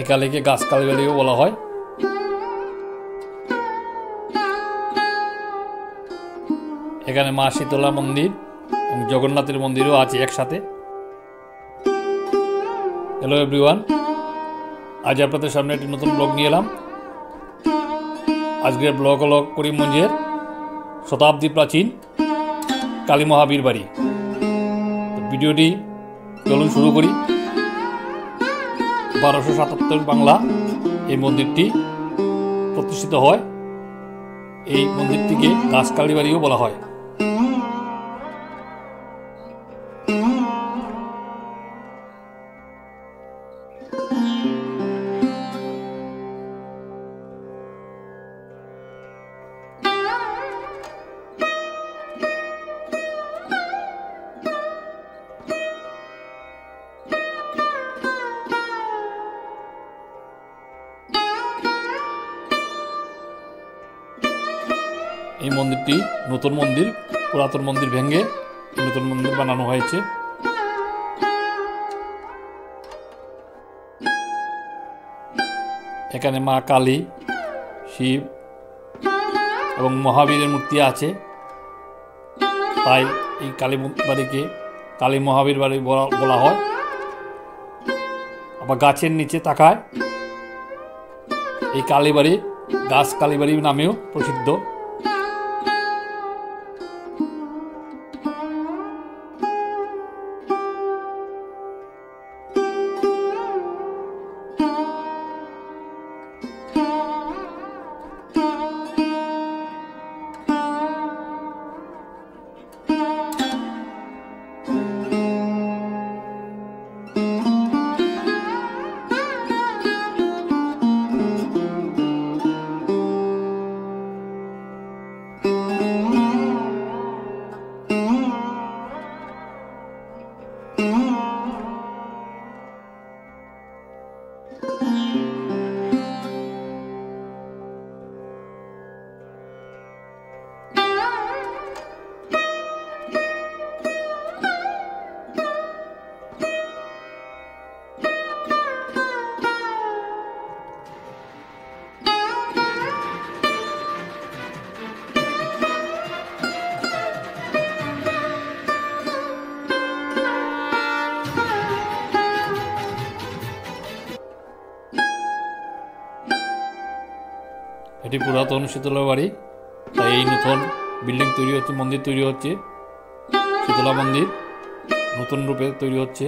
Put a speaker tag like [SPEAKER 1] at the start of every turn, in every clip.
[SPEAKER 1] কালীকে গাছ কালীবাড়িও বলা হয়। এখানে মা শীতলা মন্দির এবং জগন্নাথের মন্দিরও আছে একসাথে। হ্যালো এভরিওয়ান, আজ আপনাদের সামনে একটি নতুন ব্লগ নিয়ে এলাম। আজকের ব্লগ হল করিমগঞ্জের শতাব্দী প্রাচীন কালী মহাবীর বাড়ি। ভিডিওটি চলুন শুরু করি। 1277 বাংলা এই মন্দিরটি প্রতিষ্ঠিত হয়। এই মন্দিরটিকে গাছ কালীবাড়িও বলা হয়। এই মন্দিরটি নতুন মন্দির, পুরাতন মন্দির ভেঙে নতুন মন্দির বানানো হয়েছে। এখানে মা কালী, শিব এবং মহাবীরের মূর্তি আছে। তাই এই কালী বাড়িকে কালী মহাবীর বাড়ি বলা হয়। আবার গাছের নিচে তাকায় এই কালীবাড়ি গাছ কালীবাড়ি নামেও প্রসিদ্ধ। এটি পুরাতন শীতলা বাড়ি, তাই এই নতুন বিল্ডিং তৈরি হচ্ছে, মন্দির তৈরি হচ্ছে। শীতলা মন্দির নতুন রূপে তৈরি হচ্ছে।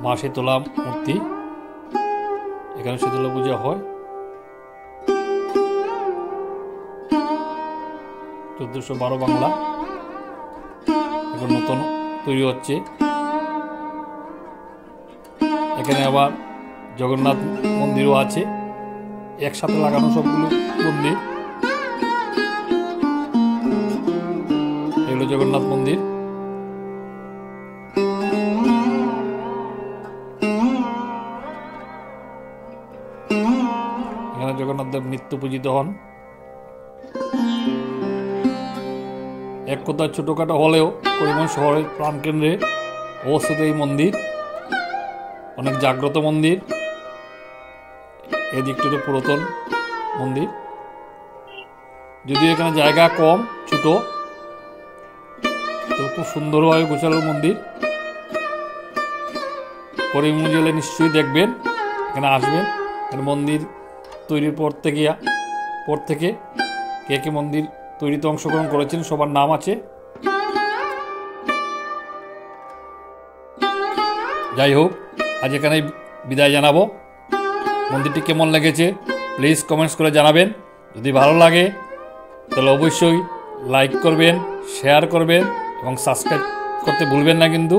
[SPEAKER 1] মা শীতলা মূর্তি, এখানে শীতলা পূজা হয়। 1412 বাংলা, এখন নতুন তৈরি হচ্ছে। এখানে আবার জগন্নাথ মন্দিরও আছে, একসাথে লাগানো সবগুলো মন্দির। এগুলো জগন্নাথ মন্দির। এখানে জগন্নাথ দেব নিত্য পূজিত হন। এক কথা ছোটোখাটো হলেও করিমগঞ্জ শহরের প্রাণকেন্দ্রে অবস্থিত এই মন্দির অনেক জাগ্রত মন্দির। এই দিকটা পুরাতন মন্দির, যদিও এখানে জায়গা কম, ছোট, তো খুব সুন্দরভাবে গোছালো মন্দির। করিমগঞ্জ এলে নিশ্চয়ই দেখবেন, এখানে আসবেন। এখানে মন্দির তৈরির পর থেকে কে কে মন্দির তৈরিতে অংশগ্রহণ করেছেন সবার নাম আছে। যাই হোক, আজ এখানে বিদায় জানাবো। মন্দিরটি কেমন লেগেছে প্লিজ কমেন্টস করে জানাবেন। যদি ভালো লাগে তাহলে অবশ্যই লাইক করবেন, শেয়ার করবেন এবং সাবস্ক্রাইব করতে ভুলবেন না। কিন্তু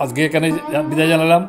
[SPEAKER 1] আজকে এখানে বিদায় জানালাম।